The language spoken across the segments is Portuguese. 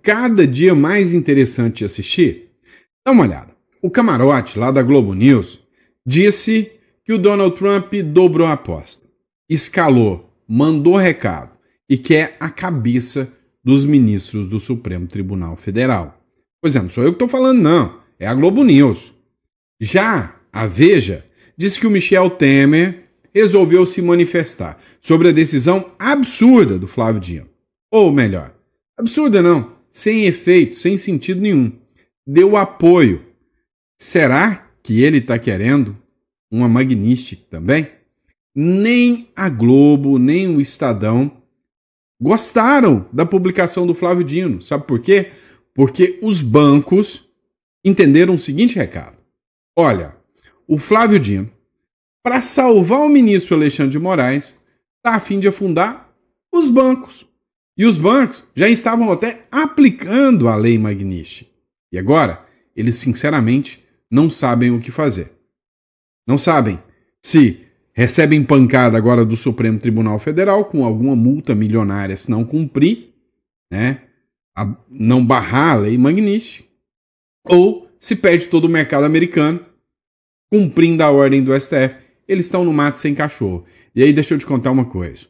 cada dia mais interessante de assistir? Dá uma olhada. O camarote lá da Globo News disse que o Donald Trump dobrou a aposta, escalou, mandou recado e quer a cabeça dos ministros do Supremo Tribunal Federal. Pois é, não sou eu que estou falando, não. É a Globo News. Já a Veja disse que o Michel Temer resolveu se manifestar sobre a decisão absurda do Flávio Dino. Ou melhor, absurda não, sem efeito, sem sentido nenhum. Deu apoio. Será que ele está querendo uma Magnitsky também? Nem a Globo, nem o Estadão gostaram da publicação do Flávio Dino. Sabe por quê? Porque os bancos entenderam o seguinte recado. Olha, o Flávio Dino, para salvar o ministro Alexandre de Moraes, está a fim de afundar os bancos. E os bancos já estavam até aplicando a lei Magnitsky. E agora, eles sinceramente não sabem o que fazer. Não sabem se recebem pancada agora do Supremo Tribunal Federal com alguma multa milionária se não cumprir, né, não barrar a lei Magnitsky, ou se perde todo o mercado americano cumprindo a ordem do STF. Eles estão no mato sem cachorro. E aí deixa eu te contar uma coisa.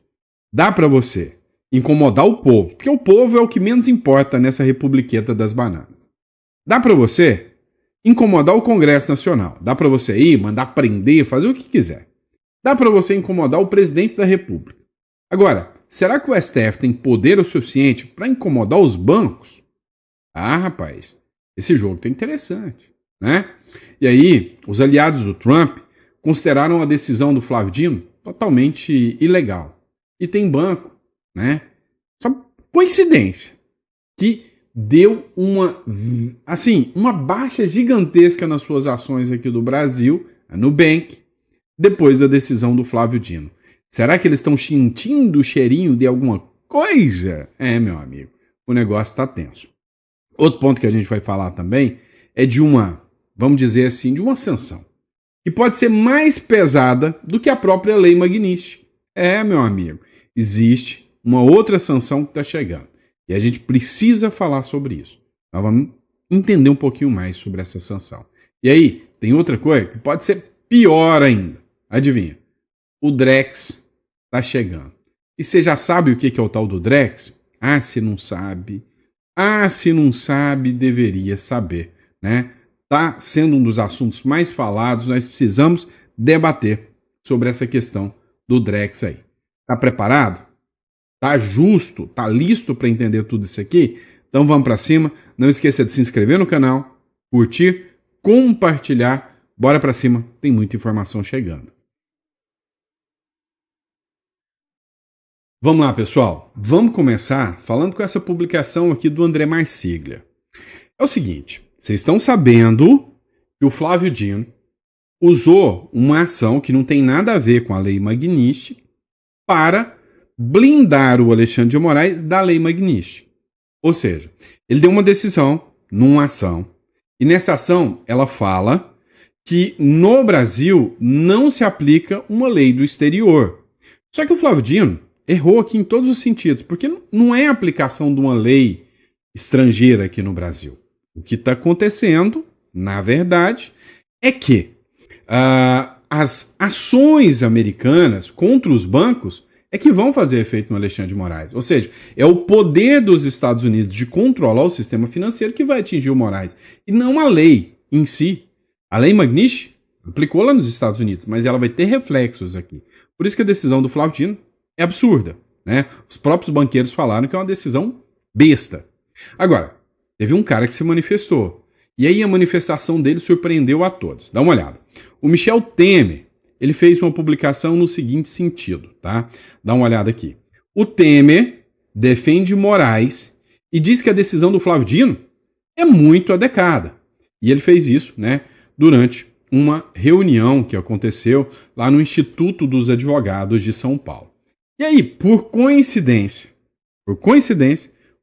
Dá para você incomodar o povo, porque o povo é o que menos importa nessa republiqueta das bananas. Dá para você incomodar o Congresso Nacional. Dá para você ir, mandar prender, fazer o que quiser. Dá para você incomodar o presidente da República. Agora, será que o STF tem poder o suficiente para incomodar os bancos? Ah, rapaz, esse jogo tá interessante, né? E aí, os aliados do Trump consideraram a decisão do Flávio Dino totalmente ilegal. E tem banco, né? Só coincidência que deu uma baixa gigantesca nas suas ações aqui do Brasil, a Nubank, depois da decisão do Flávio Dino. Será que eles estão sentindo o cheirinho de alguma coisa? É, meu amigo, o negócio está tenso. Outro ponto que a gente vai falar também é de uma, vamos dizer assim, de uma sanção, que pode ser mais pesada do que a própria lei Magnitsky. É, meu amigo, existe uma outra sanção que está chegando. E a gente precisa falar sobre isso. Nós vamos entender um pouquinho mais sobre essa sanção. E aí, tem outra coisa que pode ser pior ainda. Adivinha? O Drex está chegando. E você já sabe o que é o tal do Drex? Ah, se não sabe. Ah, se não sabe, deveria saber, né? Está sendo um dos assuntos mais falados. Nós precisamos debater sobre essa questão do Drex aí. Está preparado? Tá justo? Tá listo para entender tudo isso aqui? Então vamos para cima. Não esqueça de se inscrever no canal, curtir, compartilhar. Bora para cima, tem muita informação chegando. Vamos lá, pessoal. Vamos começar falando com essa publicação aqui do André Marsiglia. É o seguinte, vocês estão sabendo que o Flávio Dino usou uma ação que não tem nada a ver com a lei Magnitsky para blindar o Alexandre de Moraes da lei Magnitsky. Ou seja, ele deu uma decisão numa ação, e nessa ação ela fala que no Brasil não se aplica uma lei do exterior. Só que o Flávio Dino errou aqui em todos os sentidos, porque não é a aplicação de uma lei estrangeira aqui no Brasil. O que está acontecendo, na verdade, é que as ações americanas contra os bancos é que vão fazer efeito no Alexandre de Moraes. Ou seja, é o poder dos Estados Unidos de controlar o sistema financeiro que vai atingir o Moraes. E não a lei em si. A lei Magnitsky aplicou lá nos Estados Unidos, mas ela vai ter reflexos aqui. Por isso que a decisão do Flávio Dino é absurda, né? Os próprios banqueiros falaram que é uma decisão besta. Agora, teve um cara que se manifestou. E aí a manifestação dele surpreendeu a todos. Dá uma olhada. O Michel Temer, ele fez uma publicação no seguinte sentido, tá? Dá uma olhada aqui. O Temer defende Moraes e diz que a decisão do Flávio Dino é muito adequada. E ele fez isso, né, durante uma reunião que aconteceu lá no Instituto dos Advogados de São Paulo. E aí, por coincidência,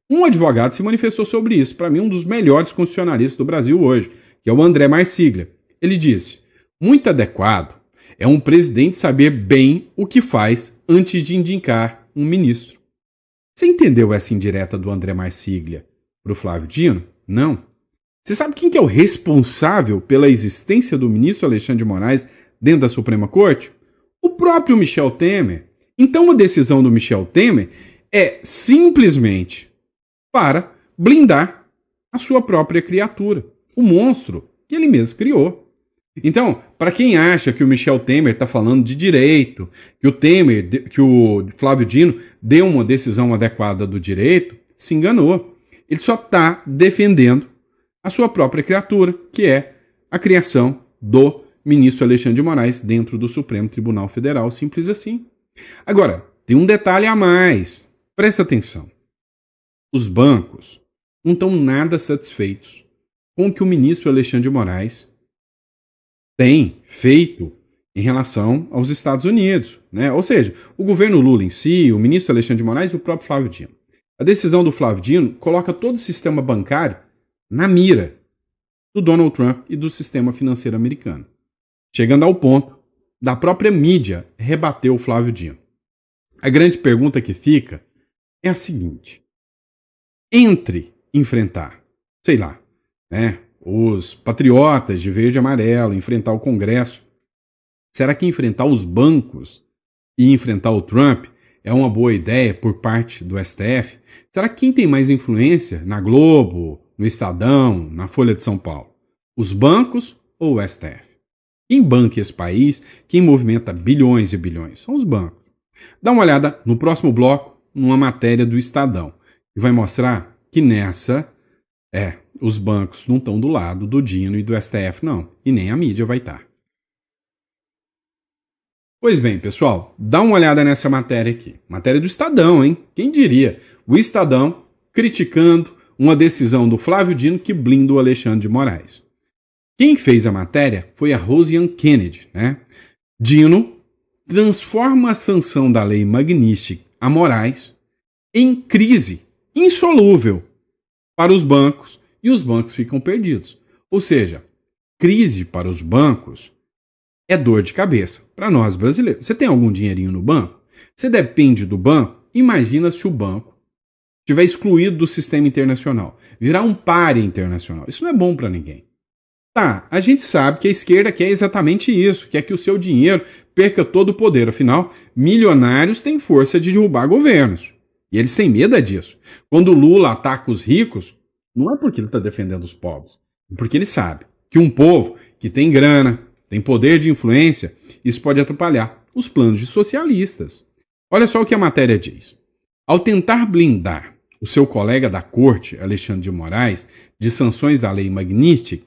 um advogado se manifestou sobre isso. Para mim, um dos melhores constitucionalistas do Brasil hoje, que é o André Marsiglia. Ele disse, muito adequado é um presidente saber bem o que faz antes de indicar um ministro. Você entendeu essa indireta do André Marsiglia para o Flávio Dino? Não. Você sabe quem que é o responsável pela existência do ministro Alexandre de Moraes dentro da Suprema Corte? O próprio Michel Temer. Então a decisão do Michel Temer é simplesmente para blindar a sua própria criatura, o monstro que ele mesmo criou. Então, para quem acha que o Michel Temer está falando de direito, que o Flávio Dino deu uma decisão adequada do direito, se enganou. Ele só está defendendo a sua própria criatura, que é a criação do ministro Alexandre de Moraes dentro do Supremo Tribunal Federal, simples assim. Agora, tem um detalhe a mais. Presta atenção. Os bancos não estão nada satisfeitos com o que o ministro Alexandre de Moraes tem feito em relação aos Estados Unidos, né? Ou seja, o governo Lula em si, o ministro Alexandre de Moraes e o próprio Flávio Dino. A decisão do Flávio Dino coloca todo o sistema bancário na mira do Donald Trump e do sistema financeiro americano, chegando ao ponto da própria mídia rebater o Flávio Dino. A grande pergunta que fica é a seguinte: entre enfrentar, sei lá, né, os patriotas de verde e amarelo, enfrentar o Congresso, será que enfrentar os bancos e enfrentar o Trump é uma boa ideia por parte do STF? Será que quem tem mais influência na Globo, no Estadão, na Folha de São Paulo? Os bancos ou o STF? Quem banca esse país, quem movimenta bilhões e bilhões? São os bancos. Dá uma olhada no próximo bloco, numa matéria do Estadão, que vai mostrar que nessa, os bancos não estão do lado do Dino e do STF, não. E nem a mídia vai estar. Pois bem, pessoal, dá uma olhada nessa matéria aqui. Matéria do Estadão, hein? Quem diria? O Estadão criticando uma decisão do Flávio Dino que blinda o Alexandre de Moraes. Quem fez a matéria foi a Rosiane Kennedy, né? Dino transforma a sanção da lei Magnitsky a Moraes em crise insolúvel para os bancos e os bancos ficam perdidos. Ou seja, crise para os bancos é dor de cabeça para nós brasileiros. Você tem algum dinheirinho no banco? Você depende do banco? Imagina se o banco estiver excluído do sistema internacional, virar um pária internacional. Isso não é bom para ninguém. Tá, a gente sabe que a esquerda quer exatamente isso, quer que o seu dinheiro perca todo o poder. Afinal, milionários têm força de derrubar governos. E eles têm medo disso. Quando o Lula ataca os ricos, não é porque ele está defendendo os pobres, é porque ele sabe que um povo que tem grana, tem poder de influência, isso pode atrapalhar os planos de socialistas. Olha só o que a matéria diz. Ao tentar blindar o seu colega da corte, Alexandre de Moraes, de sanções da lei Magnitsky,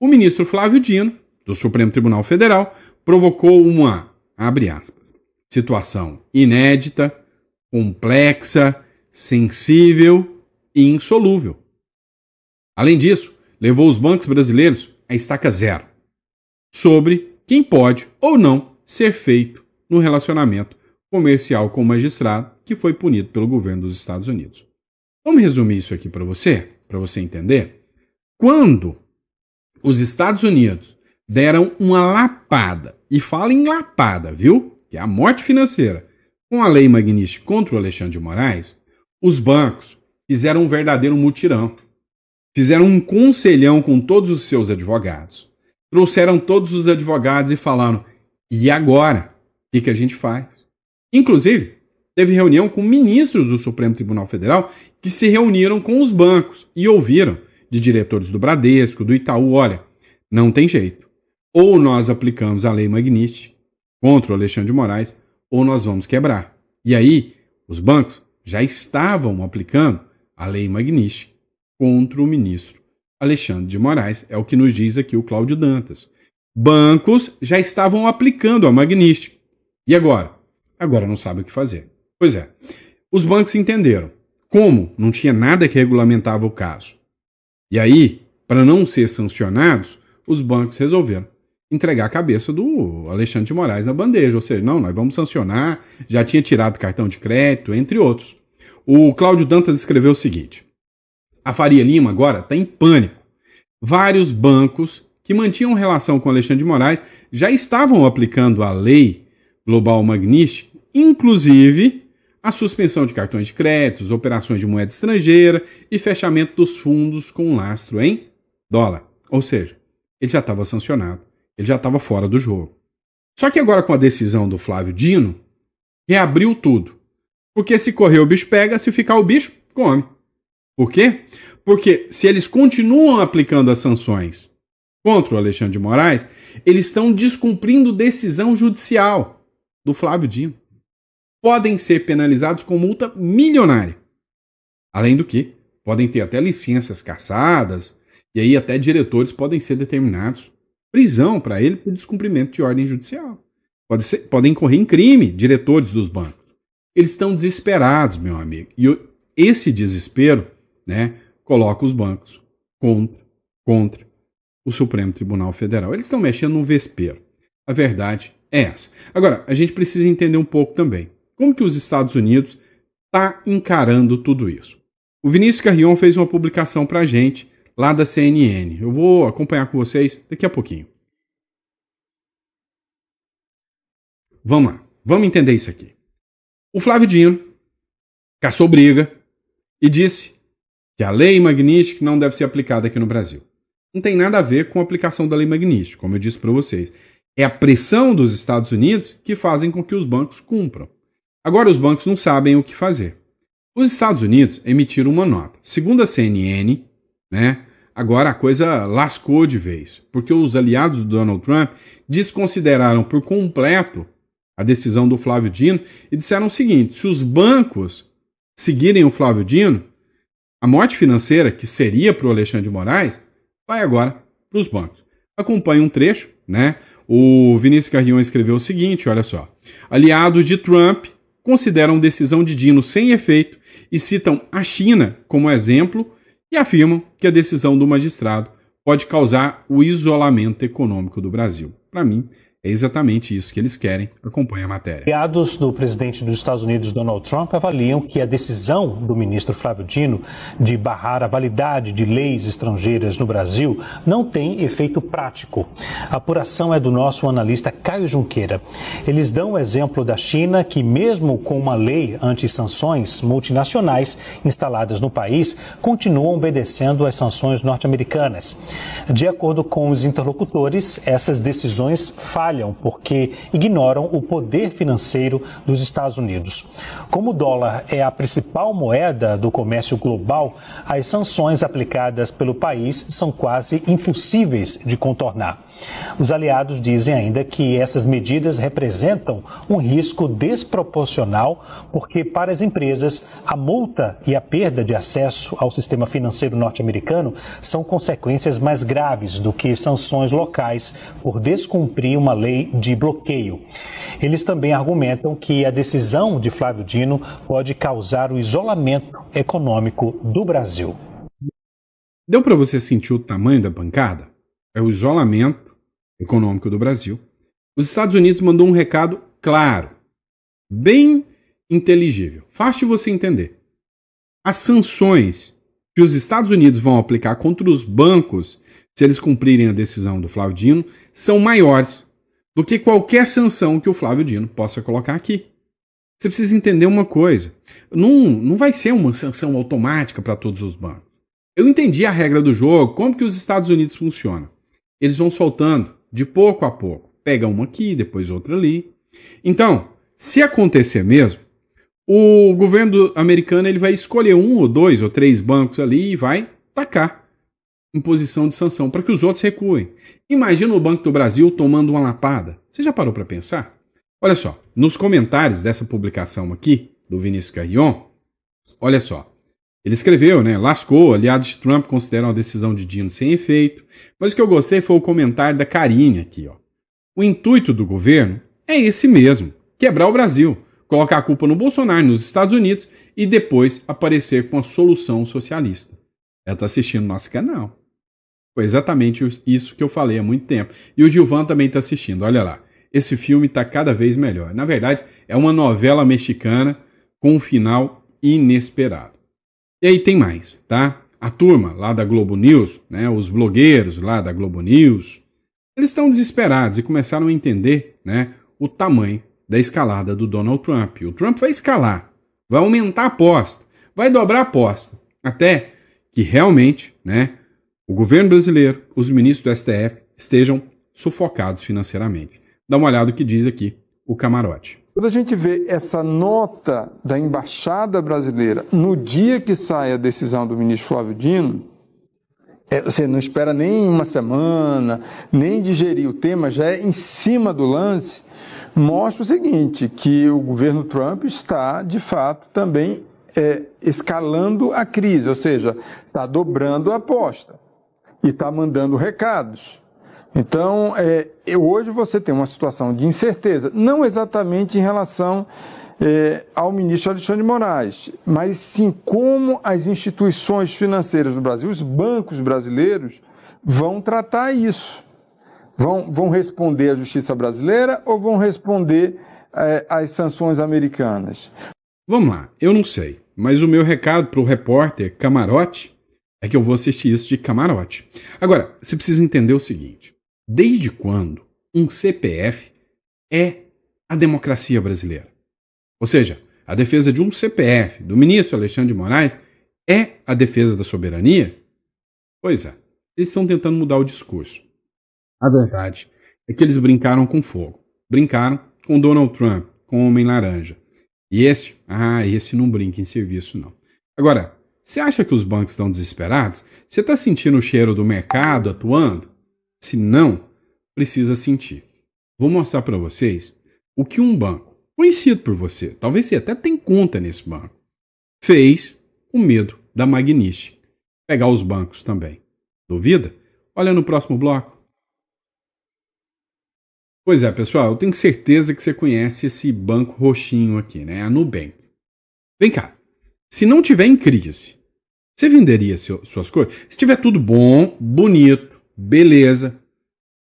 o ministro Flávio Dino, do Supremo Tribunal Federal, provocou uma, abre aspas, situação inédita, complexa, sensível e insolúvel. Além disso, levou os bancos brasileiros à estaca zero sobre quem pode ou não ser feito no relacionamento comercial com o magistrado que foi punido pelo governo dos Estados Unidos. Vamos resumir isso aqui para você entender? Quando os Estados Unidos deram uma lapada, e fala em lapada, viu? Que é a morte financeira, com a lei Magnitsky contra o Alexandre de Moraes, os bancos fizeram um verdadeiro mutirão. Fizeram um conselhão com todos os seus advogados. Trouxeram todos os advogados e falaram: e agora? O que a gente faz? Inclusive, teve reunião com ministros do Supremo Tribunal Federal que se reuniram com os bancos e ouviram de diretores do Bradesco, do Itaú: olha, não tem jeito. Ou nós aplicamos a lei Magnitsky contra o Alexandre de Moraes, ou nós vamos quebrar. E aí, os bancos já estavam aplicando a lei Magnitsky contra o ministro Alexandre de Moraes, é o que nos diz aqui o Cláudio Dantas. Bancos já estavam aplicando a Magnitsky. E agora? Agora não sabem o que fazer. Pois é, os bancos entenderam. Como não tinha nada que regulamentava o caso. E aí, para não ser sancionados, os bancos resolveram entregar a cabeça do Alexandre de Moraes na bandeja. Ou seja, não, nós vamos sancionar, já tinha tirado cartão de crédito, entre outros. O Cláudio Dantas escreveu o seguinte: a Faria Lima agora está em pânico. Vários bancos que mantinham relação com Alexandre de Moraes já estavam aplicando a lei Global Magnitsky, inclusive a suspensão de cartões de crédito, operações de moeda estrangeira e fechamento dos fundos com lastro em dólar. Ou seja, ele já estava sancionado, ele já estava fora do jogo. Só que agora com a decisão do Flávio Dino, reabriu tudo. Porque se correr o bicho pega, se ficar o bicho, come. Por quê? Porque se eles continuam aplicando as sanções contra o Alexandre de Moraes, eles estão descumprindo decisão judicial do Flávio Dino. Podem ser penalizados com multa milionária. Além do que, podem ter até licenças cassadas, e aí até diretores podem ser determinados. Prisão para ele por descumprimento de ordem judicial. Podem incorrer em crime diretores dos bancos. Eles estão desesperados, meu amigo. E esse desespero, coloca os bancos contra o Supremo Tribunal Federal. Eles estão mexendo num vespeiro. A verdade é essa. Agora, a gente precisa entender um pouco também como que os Estados Unidos está encarando tudo isso. O Vinícius Carrion fez uma publicação para a gente lá da CNN. Eu vou acompanhar com vocês daqui a pouquinho. Vamos lá, vamos entender isso aqui. O Flávio Dino caçou briga e disse que a lei Magnitsky não deve ser aplicada aqui no Brasil. Não tem nada a ver com a aplicação da lei Magnitsky, como eu disse para vocês. É a pressão dos Estados Unidos que fazem com que os bancos cumpram. Agora os bancos não sabem o que fazer. Os Estados Unidos emitiram uma nota. Segundo a CNN, agora a coisa lascou de vez, porque os aliados do Donald Trump desconsideraram por completo a decisão do Flávio Dino e disseram o seguinte: se os bancos seguirem o Flávio Dino, a morte financeira, que seria para o Alexandre de Moraes, vai agora para os bancos. Acompanhe um trecho, O Vinícius Carrion escreveu o seguinte, olha só. Aliados de Trump consideram decisão de Dino sem efeito e citam a China como exemplo e afirmam que a decisão do magistrado pode causar o isolamento econômico do Brasil. Para mim, é exatamente isso que eles querem. Acompanhe a matéria. Aliados do presidente dos Estados Unidos, Donald Trump, avaliam que a decisão do ministro Flávio Dino de barrar a validade de leis estrangeiras no Brasil não tem efeito prático. A apuração é do nosso analista Caio Junqueira. Eles dão o exemplo da China, que mesmo com uma lei anti-sanções, multinacionais instaladas no país continuam obedecendo às sanções norte-americanas. De acordo com os interlocutores, essas decisões falham porque ignoram o poder financeiro dos Estados Unidos. Como o dólar é a principal moeda do comércio global, as sanções aplicadas pelo país são quase impossíveis de contornar. Os aliados dizem ainda que essas medidas representam um risco desproporcional porque, para as empresas, a multa e a perda de acesso ao sistema financeiro norte-americano são consequências mais graves do que sanções locais por descumprir uma lei de bloqueio. Eles também argumentam que a decisão de Flávio Dino pode causar o isolamento econômico do Brasil. Deu para você sentir o tamanho da pancada? É o isolamento econômico do Brasil. Os Estados Unidos mandou um recado claro, bem inteligível, fácil de você entender. As sanções que os Estados Unidos vão aplicar contra os bancos, se eles cumprirem a decisão do Flávio Dino, são maiores do que qualquer sanção que o Flávio Dino possa colocar aqui. Você precisa entender uma coisa. Não vai ser uma sanção automática para todos os bancos. Eu entendi a regra do jogo, como que os Estados Unidos funcionam. Eles vão soltando de pouco a pouco. Pega uma aqui, depois outra ali. Então, se acontecer mesmo, o governo americano ele vai escolher 1 ou 2 ou 3 bancos ali e vai tacar em posição de sanção para que os outros recuem. Imagina o Banco do Brasil tomando uma lapada. Você já parou para pensar? Olha só, nos comentários dessa publicação aqui, do Vinícius Carrion, olha só. Ele escreveu, lascou, aliados de Trump consideram a decisão de Dino sem efeito. Mas o que eu gostei foi o comentário da Karine aqui, ó. O intuito do governo é esse mesmo, quebrar o Brasil, colocar a culpa no Bolsonaro e nos Estados Unidos e depois aparecer com a solução socialista. Ela está assistindo nosso canal. Foi exatamente isso que eu falei há muito tempo. E o Gilvan também está assistindo, olha lá. Esse filme está cada vez melhor. Na verdade, é uma novela mexicana com um final inesperado. E aí tem mais, tá? A turma lá da Globo News, os blogueiros lá da Globo News, eles estão desesperados e começaram a entender, o tamanho da escalada do Donald Trump. O Trump vai escalar vai aumentar a aposta, vai dobrar a aposta, até que realmente, né, o governo brasileiro, os ministros do STF estejam sufocados financeiramente. Dá uma olhada no que diz aqui o Camarote. Quando a gente vê essa nota da Embaixada Brasileira no dia que sai a decisão do ministro Flávio Dino, você não espera nem uma semana, nem digerir o tema, já é em cima do lance, mostra o seguinte, que o governo Trump está, de fato, também escalando a crise, ou seja, está dobrando a aposta e está mandando recados. Então, hoje você tem uma situação de incerteza, não exatamente em relação ao ministro Alexandre de Moraes, mas sim como as instituições financeiras do Brasil, os bancos brasileiros, vão tratar isso. Vão responder à justiça brasileira ou vão responder às sanções americanas? Vamos lá, eu não sei, mas o meu recado para o repórter Camarote é que eu vou assistir isso de camarote. Agora, você precisa entender o seguinte. Desde quando um CPF é a democracia brasileira? Ou seja, a defesa de um CPF, do ministro Alexandre de Moraes, é a defesa da soberania? Pois é, eles estão tentando mudar o discurso. A verdade é que eles brincaram com fogo. Brincaram com Donald Trump, com o Homem-Laranja. E esse não brinca em serviço, não. Agora, você acha que os bancos estão desesperados? Você está sentindo o cheiro do mercado atuando? Se não, precisa sentir. Vou mostrar para vocês o que um banco, conhecido por você, talvez você até tenha conta nesse banco, fez com medo da Magnitsky pegar os bancos também. Duvida? Olha no próximo bloco. Pois é, pessoal, eu tenho certeza que você conhece esse banco roxinho aqui, né? A Nubank. Vem cá, se não tiver em crise, você venderia suas coisas? Se tiver tudo bom, bonito, beleza,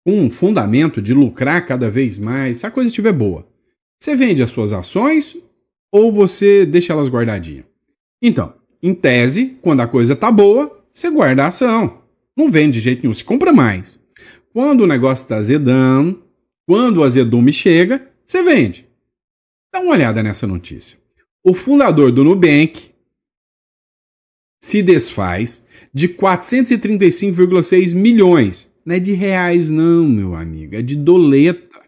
com um fundamento de lucrar cada vez mais, se a coisa estiver boa, você vende as suas ações ou você deixa elas guardadinhas? Então, em tese, quando a coisa está boa, você guarda a ação. Não vende de jeito nenhum, você compra mais. Quando o negócio está azedando, quando o azedume chega, você vende. Dá uma olhada nessa notícia. O fundador do Nubank se desfaz de 435,6 milhões. Não é de reais não, meu amigo. É de doleta.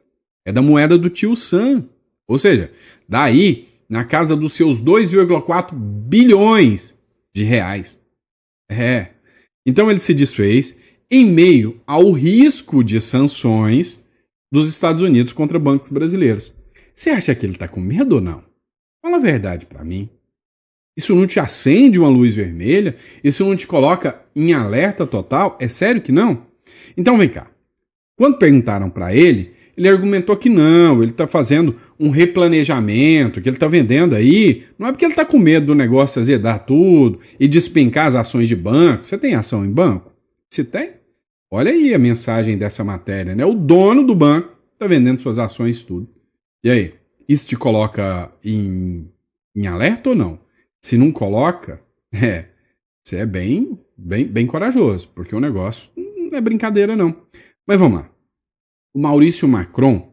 É da moeda do tio Sam. Ou seja, daí na casa dos seus 2,4 bilhões de reais. Então ele se desfez em meio ao risco de sanções dos Estados Unidos contra bancos brasileiros. Você acha que ele está com medo ou não? Fala a verdade para mim. Isso não te acende uma luz vermelha? Isso não te coloca em alerta total? É sério que não? Então vem cá. Quando perguntaram para ele, ele argumentou que não, ele está fazendo um replanejamento, que ele está vendendo aí. Não é porque ele está com medo do negócio azedar tudo e despencar as ações de banco. Você tem ação em banco? Se tem? Olha aí a mensagem dessa matéria, né? O dono do banco está vendendo suas ações tudo. E aí, isso te coloca em alerta ou não? Se não coloca, você é bem corajoso, porque o negócio não é brincadeira não. Mas vamos lá. O Maurício Macron,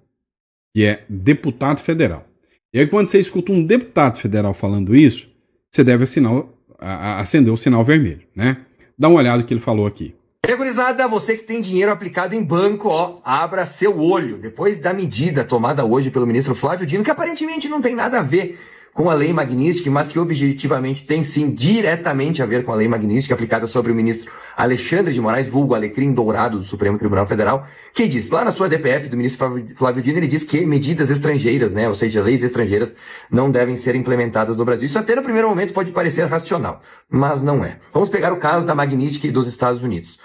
que é deputado federal. E aí quando você escuta um deputado federal falando isso, você deve acender o sinal vermelho, né? Dá uma olhada no que ele falou aqui. Gurizada, você que tem dinheiro aplicado em banco, abra seu olho. Depois da medida tomada hoje pelo ministro Flávio Dino, que aparentemente não tem nada a ver com a lei Magnitsky, mas que objetivamente tem sim diretamente a ver com a lei Magnitsky aplicada sobre o ministro Alexandre de Moraes, vulgo Alecrim Dourado do Supremo Tribunal Federal, que diz, lá na sua DPF do ministro Flávio Dino, ele diz que medidas estrangeiras, né, ou seja, leis estrangeiras, não devem ser implementadas no Brasil. Isso até no primeiro momento pode parecer racional, mas não é. Vamos pegar o caso da Magnitsky dos Estados Unidos.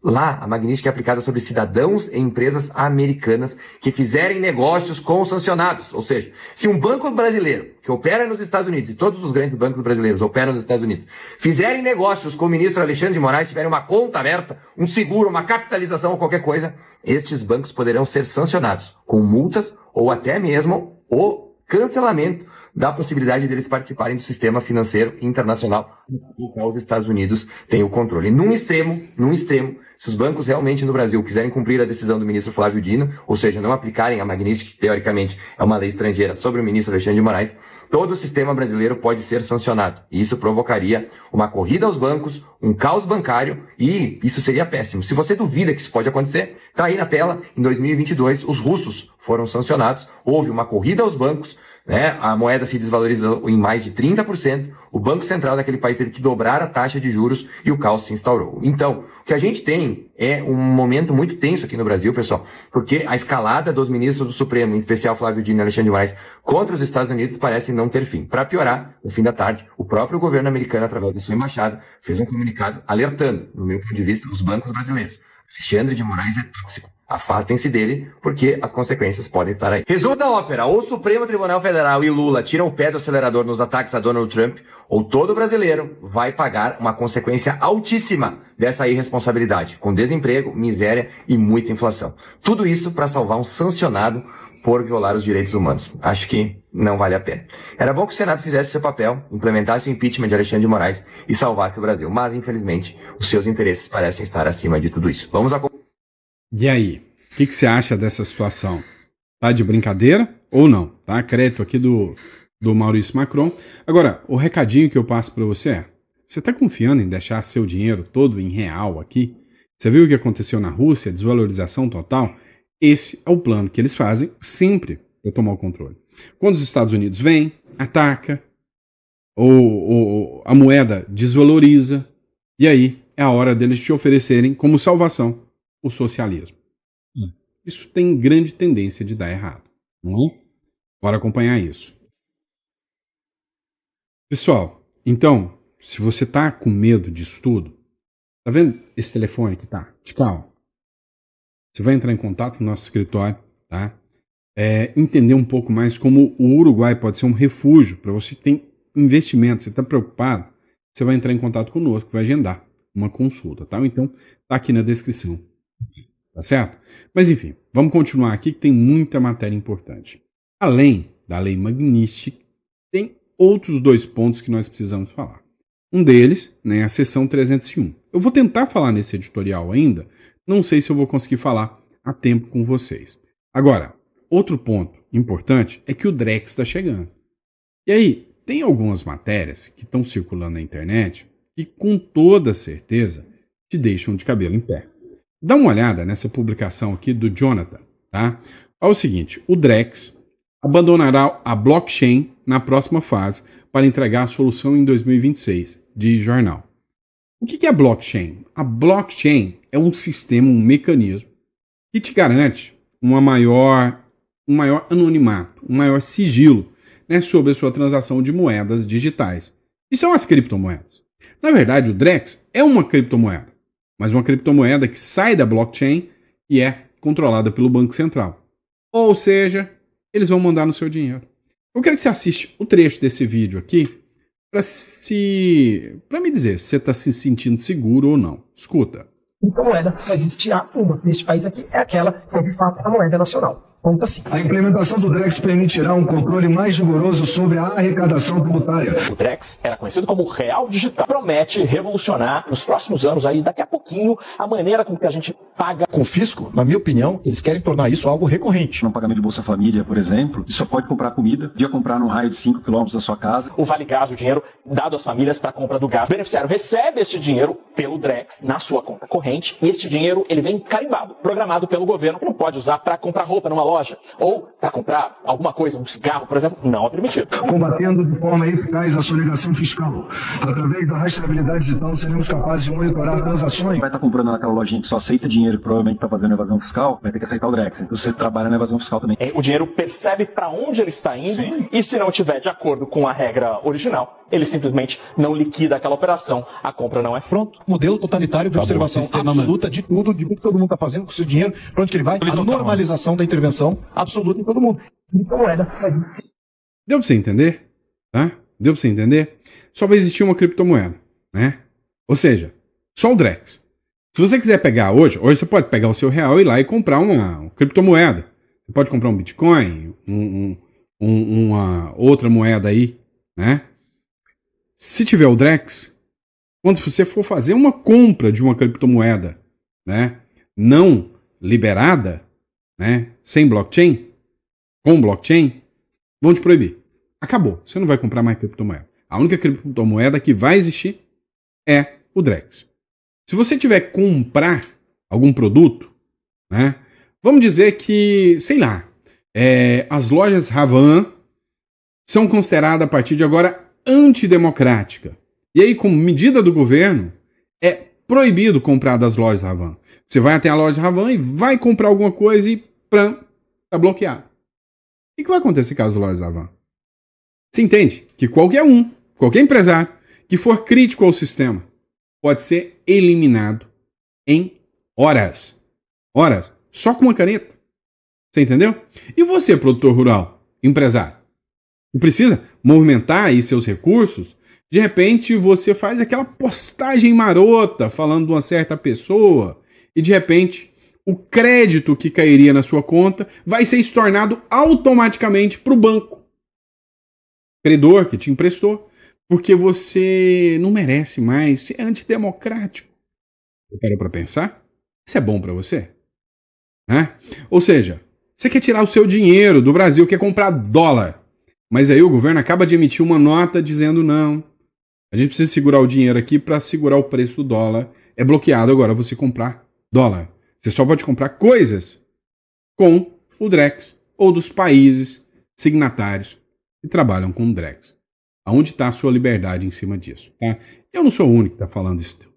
Lá, a Magnitsky é aplicada sobre cidadãos e empresas americanas que fizerem negócios com sancionados. Ou seja, se um banco brasileiro que opera nos Estados Unidos, e todos os grandes bancos brasileiros operam nos Estados Unidos, fizerem negócios com o ministro Alexandre de Moraes, tiverem uma conta aberta, um seguro, uma capitalização ou qualquer coisa, estes bancos poderão ser sancionados com multas ou até mesmo o cancelamento da possibilidade deles participarem do sistema financeiro internacional do qual os Estados Unidos têm o controle. Num extremo, se os bancos realmente no Brasil quiserem cumprir a decisão do ministro Flávio Dino, ou seja, não aplicarem a Magnitsky, que teoricamente é uma lei estrangeira, sobre o ministro Alexandre de Moraes, todo o sistema brasileiro pode ser sancionado. E isso provocaria uma corrida aos bancos, um caos bancário, e isso seria péssimo. Se você duvida que isso pode acontecer, está aí na tela, em 2022, os russos foram sancionados, houve uma corrida aos bancos, né? A moeda se desvalorizou em mais de 30%, o Banco Central daquele país teve que dobrar a taxa de juros e o caos se instaurou. Então, o que a gente tem é um momento muito tenso aqui no Brasil, pessoal, porque a escalada dos ministros do Supremo, em especial Flávio Dino e Alexandre de Moraes, contra os Estados Unidos parece não ter fim. Para piorar, no fim da tarde, o próprio governo americano, através da sua embaixada, fez um comunicado alertando, no meu ponto de vista, os bancos brasileiros. Alexandre de Moraes é tóxico. Afastem-se dele, porque as consequências podem estar aí. Resumo da ópera: ou o Supremo Tribunal Federal e o Lula tiram o pé do acelerador nos ataques a Donald Trump, ou todo brasileiro vai pagar uma consequência altíssima dessa irresponsabilidade, com desemprego, miséria e muita inflação. Tudo isso para salvar um sancionado por violar os direitos humanos. Acho que não vale a pena. Era bom que o Senado fizesse seu papel, implementasse o impeachment de Alexandre de Moraes e salvasse o Brasil. Mas, infelizmente, os seus interesses parecem estar acima de tudo isso. Vamos acompanhar. E aí, o que você acha dessa situação? Tá de brincadeira ou não? Tá? Crédito aqui do Maurício Macron. Agora, o recadinho que eu passo para você é: você está confiando em deixar seu dinheiro todo em real aqui? Você viu o que aconteceu na Rússia, desvalorização total? Esse é o plano que eles fazem sempre para tomar o controle. Quando os Estados Unidos vêm, ataca, ou a moeda desvaloriza, e aí é a hora deles te oferecerem como salvação o socialismo. Isso tem grande tendência de dar errado, não é? Bora acompanhar isso. Pessoal, então, se você tá com medo disso tudo, tá vendo esse telefone que tá? De calma. Você vai entrar em contato com o nosso escritório, tá? Entender um pouco mais como o Uruguai pode ser um refúgio para você que tem investimento, você está preocupado, você vai entrar em contato conosco, vai agendar uma consulta, tá? Então, tá aqui na descrição. Tá certo? Mas enfim, vamos continuar aqui que tem muita matéria importante. Além da lei Magnitsky, tem outros 2 pontos que nós precisamos falar. Um deles, né, a seção 301. Eu vou tentar falar nesse editorial ainda, não sei se eu vou conseguir falar a tempo com vocês. Agora, outro ponto importante é que o Drex está chegando. E aí, tem algumas matérias que estão circulando na internet que com toda certeza te deixam de cabelo em pé. Dá uma olhada nessa publicação aqui do Jonathan, tá? É o seguinte: o Drex abandonará a blockchain na próxima fase para entregar a solução em 2026, diz o jornal. O que é a blockchain? A blockchain é um sistema, um mecanismo que te garante um maior anonimato, um maior sigilo, né, sobre a sua transação de moedas digitais. E são as criptomoedas. Na verdade, o Drex é uma criptomoeda, mas uma criptomoeda que sai da blockchain e é controlada pelo Banco Central. Ou seja, eles vão mandar no seu dinheiro. Eu quero que você assista o trecho desse vídeo aqui para me dizer se você está se sentindo seguro ou não. Escuta. Criptomoeda só existirá uma neste país aqui, é aquela que é de fato a moeda nacional. Ponto assim. A implementação do Drex permitirá um controle mais rigoroso sobre a arrecadação tributária. O Drex era conhecido como Real Digital. Promete revolucionar nos próximos anos, aí daqui a pouquinho, a maneira com que a gente paga. Com o fisco, na minha opinião, eles querem tornar isso algo recorrente. No pagamento de Bolsa Família, por exemplo, você só pode comprar comida, podia comprar num raio de 5 km da sua casa. O Vale Gás, o dinheiro dado às famílias para a compra do gás. O beneficiário recebe este dinheiro pelo Drex na sua conta corrente, e este dinheiro ele vem carimbado, programado pelo governo, que não pode usar para comprar roupa numa loja, ou para comprar alguma coisa, um cigarro, por exemplo, não é permitido. Combatendo de forma eficaz a sonegação fiscal. Através da rastreabilidade digital, seremos capazes de monitorar transações. Vai estar comprando naquela lojinha que só aceita dinheiro, que provavelmente está fazendo evasão fiscal, vai ter que aceitar o Drex. Então você trabalha na evasão fiscal também. O dinheiro percebe para onde ele está indo. Sim. E se não tiver de acordo com a regra original, ele simplesmente não liquida aquela operação, a compra não é pronto. Modelo totalitário de observação absoluta de tudo que todo mundo está fazendo com o seu dinheiro, para onde que ele vai, a normalização da intervenção absoluta em todo mundo. Criptomoeda só existe. Deu para você entender? Tá? Deu para você entender? Só vai existir uma criptomoeda, né? Ou seja, só o Drex. Se você quiser pegar hoje você pode pegar o seu real e ir lá e comprar uma criptomoeda. Você pode comprar um Bitcoin, uma outra moeda aí, né? Se tiver o Drex, quando você for fazer uma compra de uma criptomoeda, né, não liberada, né, sem blockchain, com blockchain, vão te proibir. Acabou. Você não vai comprar mais criptomoeda. A única criptomoeda que vai existir é o Drex. Se você tiver que comprar algum produto, né, vamos dizer que, sei lá, as lojas Havan são consideradas a partir de agora antidemocráticas. E aí, como medida do governo, é proibido comprar das lojas Havan. Você vai até a loja Havan e vai comprar alguma coisa e está bloqueado. O que vai acontecer com as lojas Havan? Você entende que qualquer empresário que for crítico ao sistema pode ser eliminado em horas. Horas. Só com uma caneta. Você entendeu? E você, produtor rural, empresário, que precisa movimentar aí seus recursos, de repente você faz aquela postagem marota falando de uma certa pessoa e de repente o crédito que cairia na sua conta vai ser estornado automaticamente para o banco. Credor que te emprestou, porque você não merece mais, você é antidemocrático. Você parou para pensar? Isso é bom para você? Né? Ou seja, você quer tirar o seu dinheiro do Brasil, quer comprar dólar, mas aí o governo acaba de emitir uma nota dizendo não, a gente precisa segurar o dinheiro aqui para segurar o preço do dólar. É bloqueado agora você comprar dólar. Você só pode comprar coisas com o Drex ou dos países signatários que trabalham com o Drex. Aonde está a sua liberdade em cima disso? Tá? Eu não sou o único que está falando isso.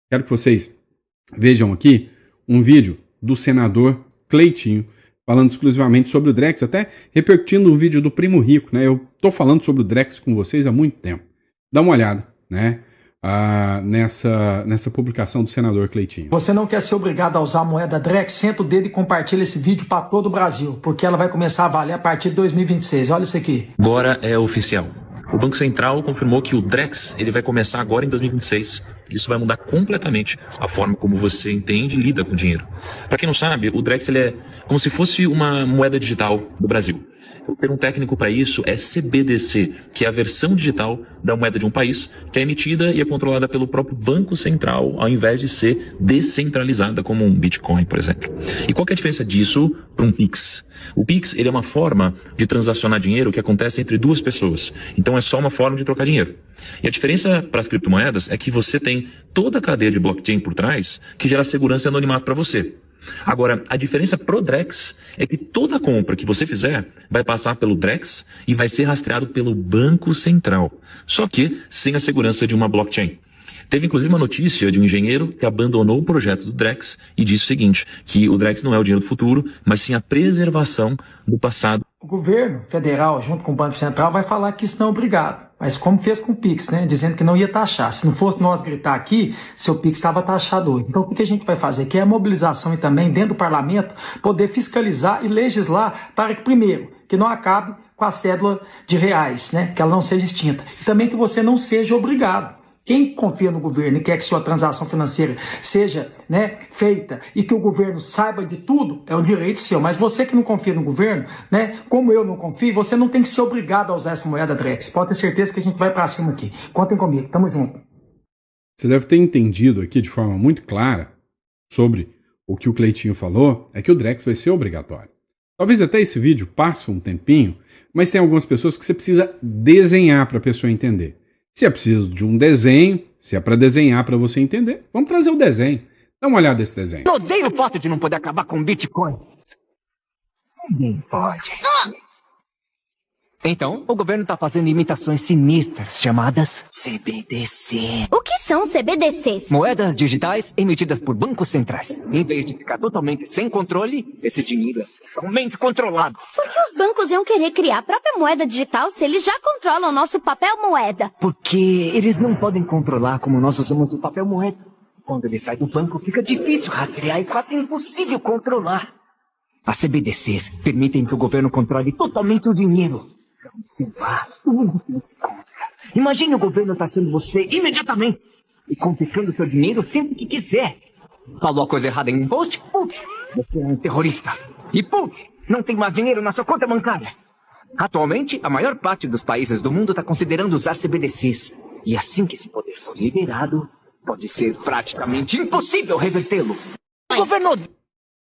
Quero que vocês vejam aqui um vídeo do senador Cleitinho falando exclusivamente sobre o Drex, até repercutindo um vídeo do Primo Rico. Né? Eu estou falando sobre o Drex com vocês há muito tempo. Dá uma olhada, né? Nessa publicação do senador Cleitinho. Você não quer ser obrigado a usar a moeda Drex? Senta o dedo e compartilha esse vídeo para todo o Brasil, porque ela vai começar a valer a partir de 2026. Olha isso aqui. Agora é oficial. O Banco Central confirmou que o Drex ele vai começar agora em 2026. Isso vai mudar completamente a forma como você entende e lida com o dinheiro. Para quem não sabe, o Drex ele é como se fosse uma moeda digital do Brasil. O termo técnico para isso é CBDC, que é a versão digital da moeda de um país, que é emitida e é controlada pelo próprio Banco Central, ao invés de ser descentralizada como um Bitcoin, por exemplo. E qual que é a diferença disso para um Pix? O Pix ele é uma forma de transacionar dinheiro que acontece entre duas pessoas. Então é só uma forma de trocar dinheiro. E a diferença para as criptomoedas é que você tem toda a cadeia de blockchain por trás que gera segurança e anonimato para você. Agora, a diferença pro Drex é que toda compra que você fizer vai passar pelo Drex e vai ser rastreado pelo Banco Central, só que sem a segurança de uma blockchain. Teve inclusive uma notícia de um engenheiro que abandonou o projeto do Drex e disse o seguinte, que o Drex não é o dinheiro do futuro, mas sim a preservação do passado. O governo federal, junto com o Banco Central, vai falar que isso não é obrigado. Mas como fez com o Pix, né? Dizendo que não ia taxar. Se não fosse nós gritar aqui, seu Pix estava taxado hoje. Então o que a gente vai fazer aqui é a mobilização e também dentro do parlamento poder fiscalizar e legislar para que, primeiro, que não acabe com a cédula de reais, né? Que ela não seja extinta. E também que você não seja obrigado. Quem confia no governo e quer que sua transação financeira seja, né, feita e que o governo saiba de tudo, é um direito seu. Mas você que não confia no governo, né, como eu não confio, você não tem que ser obrigado a usar essa moeda Drex. Pode ter certeza que a gente vai para cima aqui. Contem comigo, tamo junto. Você deve ter entendido aqui de forma muito clara sobre o que o Cleitinho falou, é que o Drex vai ser obrigatório. Talvez até esse vídeo passe um tempinho, mas tem algumas pessoas que você precisa desenhar para a pessoa entender. Se é preciso de um desenho, se é para desenhar para você entender, vamos trazer o desenho. Dá uma olhada nesse desenho. Eu odeio o fato de não poder acabar com Bitcoin. Ninguém pode. Então, o governo está fazendo imitações sinistras chamadas CBDC. O que são CBDCs? Moedas digitais emitidas por bancos centrais. Em vez de ficar totalmente sem controle, esse dinheiro é totalmente controlado. Por que os bancos iam querer criar a própria moeda digital se eles já controlam o nosso papel moeda? Porque eles não podem controlar como nós usamos o papel moeda. Quando ele sai do banco, fica difícil rastrear e quase impossível controlar. As CBDCs permitem que o governo controle totalmente o dinheiro. Você vá, tudo que você compra. Imagine o governo taxando você imediatamente e confiscando seu dinheiro sempre que quiser. Falou a coisa errada em um post? Puf, você é um terrorista. E puf, não tem mais dinheiro na sua conta bancária. Atualmente, a maior parte dos países do mundo está considerando usar CBDCs. E assim que esse poder for liberado, pode ser praticamente impossível revertê-lo. O governo...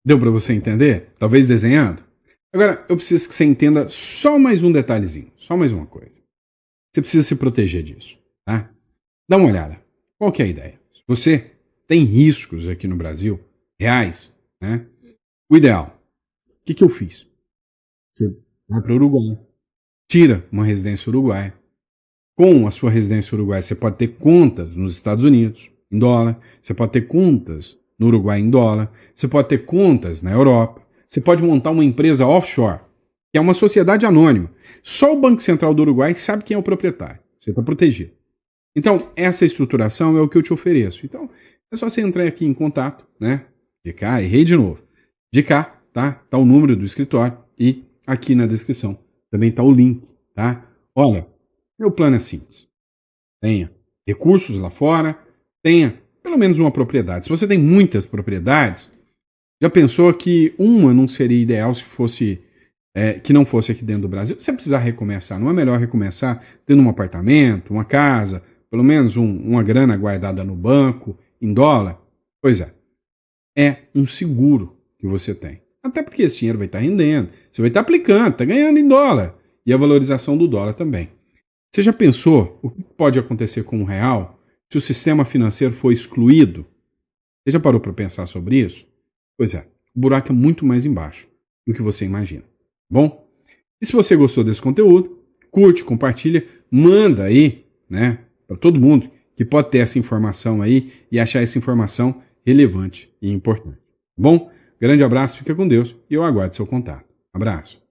Deu para você entender? Talvez desenhado? Agora, eu preciso que você entenda só mais um detalhezinho, só mais uma coisa. Você precisa se proteger disso, tá? Dá uma olhada. Qual que é a ideia? Se você tem riscos aqui no Brasil, reais, né? O ideal, o que eu fiz? Você vai para o Uruguai, tira uma residência uruguaia. Com a sua residência uruguaia, você pode ter contas nos Estados Unidos, em dólar. Você pode ter contas no Uruguai em dólar. Você pode ter contas na Europa. Você pode montar uma empresa offshore, que é uma sociedade anônima. Só o Banco Central do Uruguai sabe quem é o proprietário. Você está protegido. Então, essa estruturação é o que eu te ofereço. Então, é só você entrar aqui em contato, né? De cá, errei de novo. De cá, tá? Tá o número do escritório e aqui na descrição também tá o link, tá? Olha, meu plano é simples. Tenha recursos lá fora, tenha pelo menos uma propriedade. Se você tem muitas propriedades, já pensou que uma não seria ideal se fosse que não fosse aqui dentro do Brasil? Se você precisar recomeçar, não é melhor recomeçar tendo um apartamento, uma casa, pelo menos uma grana guardada no banco, em dólar? Pois é. É um seguro que você tem. Até porque esse dinheiro vai estar rendendo, você vai estar aplicando, está ganhando em dólar. E a valorização do dólar também. Você já pensou o que pode acontecer com o real se o sistema financeiro for excluído? Você já parou para pensar sobre isso? Pois é, o buraco é muito mais embaixo do que você imagina. Bom? E se você gostou desse conteúdo, curte, compartilha, manda aí, né, para todo mundo que pode ter essa informação aí e achar essa informação relevante e importante. Bom? Grande abraço, fica com Deus e eu aguardo seu contato. Abraço.